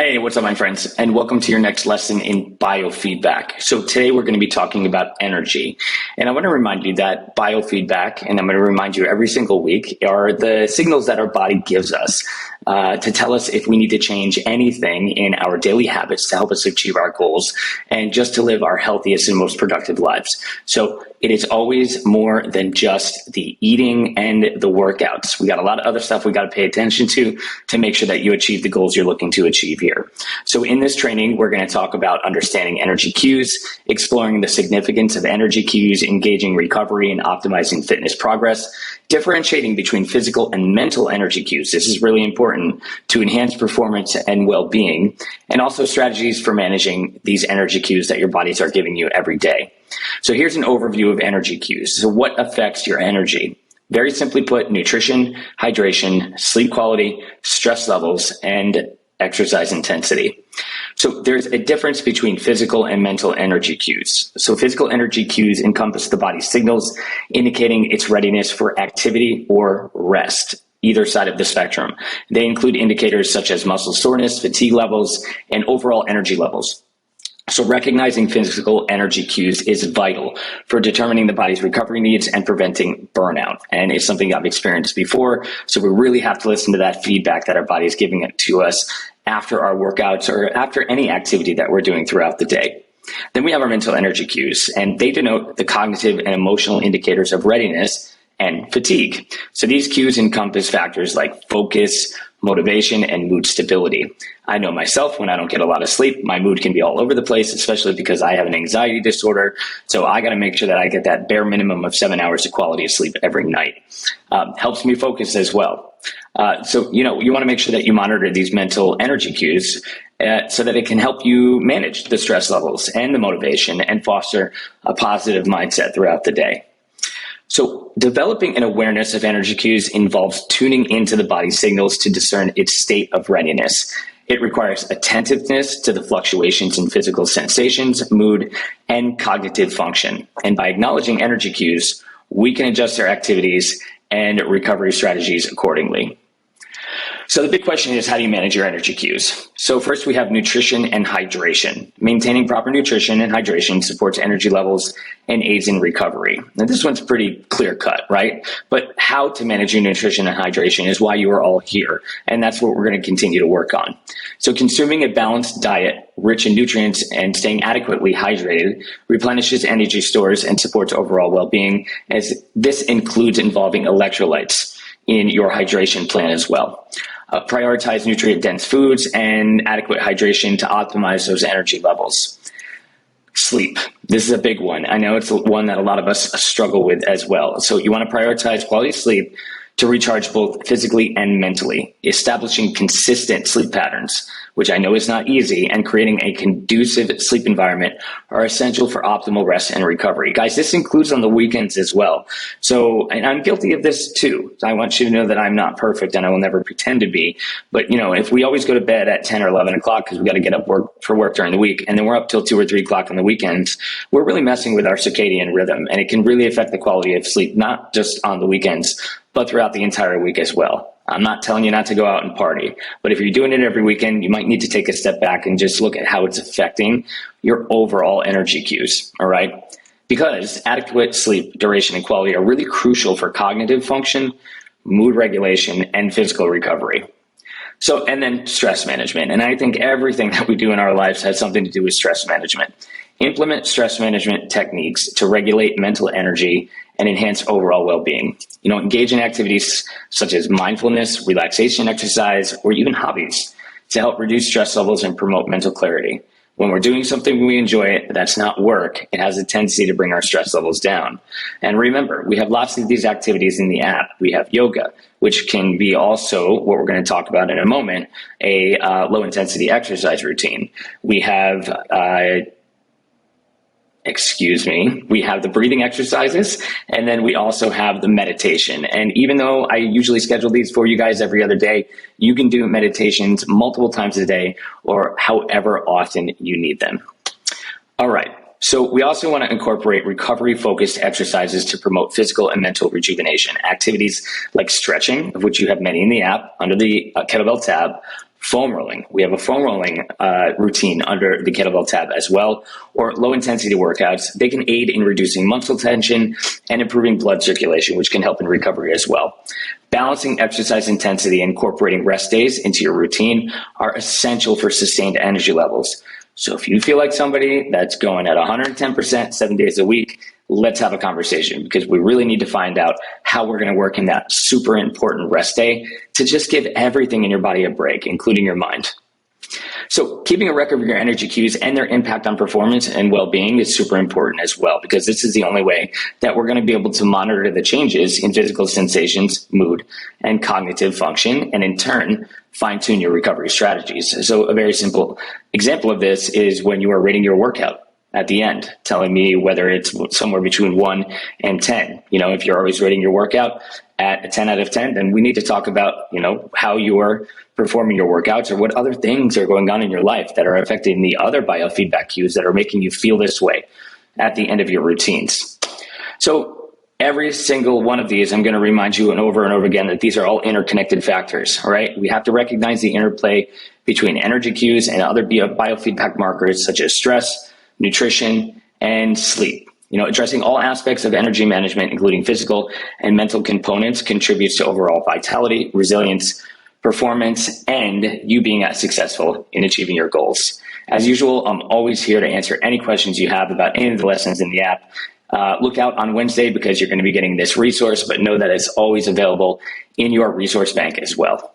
Hey, what's up, my friends? And welcome to your next lesson in biofeedback. So today we're going to be talking about energy. And I want to remind you that biofeedback, and I'm going to remind you every single week, are the signals that our body gives us to tell us if we need to change anything in our daily habits to help us achieve our goals and just to live our healthiest and most productive lives. So it is always more than just the eating and the workouts. We got a lot of other stuff we got to pay attention to make sure that you achieve the goals you're looking to achieve here. So in this training, we're going to talk about understanding energy cues, exploring the significance of energy cues, engaging recovery and optimizing fitness progress, differentiating between physical and mental energy cues. This is really important to enhance performance and well-being, and also strategies for managing these energy cues that your bodies are giving you every day. So here's an overview of energy cues. So what affects your energy? Very simply put, nutrition, hydration, sleep quality, stress levels, and exercise intensity. So there's a difference between physical and mental energy cues. So physical energy cues encompass the body's signals indicating its readiness for activity or rest, either side of the spectrum. They include indicators such as muscle soreness, fatigue levels, and overall energy levels. So recognizing physical energy cues is vital for determining the body's recovery needs and preventing burnout. And it's something I've experienced before. So we really have to listen to that feedback that our body is giving it to us after our workouts or after any activity that we're doing throughout the day. Then we have our mental energy cues, and they denote the cognitive and emotional indicators of readiness and fatigue. So these cues encompass factors like focus, motivation, and mood stability. I know myself, when I don't get a lot of sleep, my mood can be all over the place, especially because I have an anxiety disorder. So I got to make sure that I get that bare minimum of 7 hours of quality of sleep every night. Helps me focus as well. So you want to make sure that you monitor these mental energy cues so that it can help you manage the stress levels and the motivation and foster a positive mindset throughout the day. So developing an awareness of energy cues involves tuning into the body's signals to discern its state of readiness. It requires attentiveness to the fluctuations in physical sensations, mood, and cognitive function. And by acknowledging energy cues, we can adjust our activities and recovery strategies accordingly. So the big question is, how do you manage your energy cues? So first we have nutrition and hydration. Maintaining proper nutrition and hydration supports energy levels and aids in recovery. Now this one's pretty clear cut, right? But how to manage your nutrition and hydration is why you are all here. And that's what we're going to continue to work on. So consuming a balanced diet, rich in nutrients, and staying adequately hydrated replenishes energy stores and supports overall well-being, as this includes involving electrolytes in your hydration plan as well. Prioritize nutrient-dense foods and adequate hydration to optimize those energy levels. Sleep. This is a big one. I know it's one that a lot of us struggle with as well. So you want to prioritize quality sleep to recharge both physically and mentally. Establishing consistent sleep patterns, which I know is not easy, and creating a conducive sleep environment are essential for optimal rest and recovery. Guys, this includes on the weekends as well. So, and I'm guilty of this too. I want you to know that I'm not perfect and I will never pretend to be. But, if we always go to bed at 10 or 11 o'clock because we got to get up for work during the week, and then we're up till 2 or 3 o'clock on the weekends, we're really messing with our circadian rhythm, and it can really affect the quality of sleep, not just on the weekends, but throughout the entire week as well. I'm not telling you not to go out and party, but if you're doing it every weekend, you might need to take a step back and just look at how it's affecting your overall energy cues, all right? Because adequate sleep duration and quality are really crucial for cognitive function, mood regulation, and physical recovery. So, and then stress management. And I think everything that we do in our lives has something to do with stress management. Implement stress management techniques to regulate mental energy and enhance overall well-being. Engage in activities such as mindfulness, relaxation exercise, or even hobbies to help reduce stress levels and promote mental clarity. When we're doing something we enjoy that's not work, it has a tendency to bring our stress levels down. And remember, we have lots of these activities in the app. We have yoga, which can be also what we're going to talk about in a moment, a low-intensity exercise routine. We have we have the breathing exercises, and then we also have the meditation. And even though I usually schedule these for you guys every other day, you can do meditations multiple times a day or however often you need them. All right. So we also want to incorporate recovery-focused exercises to promote physical and mental rejuvenation. Activities like stretching, of which you have many in the app under the kettlebell tab, foam rolling. We have a foam rolling routine under the kettlebell tab as well, or low intensity workouts. They can aid in reducing muscle tension and improving blood circulation, which can help in recovery as well. Balancing exercise intensity and incorporating rest days into your routine are essential for sustained energy levels. So if you feel like somebody that's going at 110% 7 days a week, let's have a conversation, because we really need to find out how we're going to work in that super important rest day to just give everything in your body a break, including your mind. So keeping a record of your energy cues and their impact on performance and well-being is super important as well, because this is the only way that we're going to be able to monitor the changes in physical sensations, mood, and cognitive function, and in turn, fine-tune your recovery strategies. So a very simple example of this is when you are rating your workout at the end, telling me whether it's somewhere between 1 and 10. If you're always rating your workout at a 10 out of 10, then we need to talk about, how you're performing your workouts, or what other things are going on in your life that are affecting the other biofeedback cues that are making you feel this way at the end of your routines. So every single one of these, I'm going to remind you and over again that these are all interconnected factors, all right? We have to recognize the interplay between energy cues and other biofeedback markers such as stress, nutrition, and sleep. Addressing all aspects of energy management, including physical and mental components, contributes to overall vitality, resilience, performance, and you being as successful in achieving your goals. As usual, I'm always here to answer any questions you have about any of the lessons in the app. Look out on Wednesday, because you're going to be getting this resource, but know that it's always available in your resource bank as well.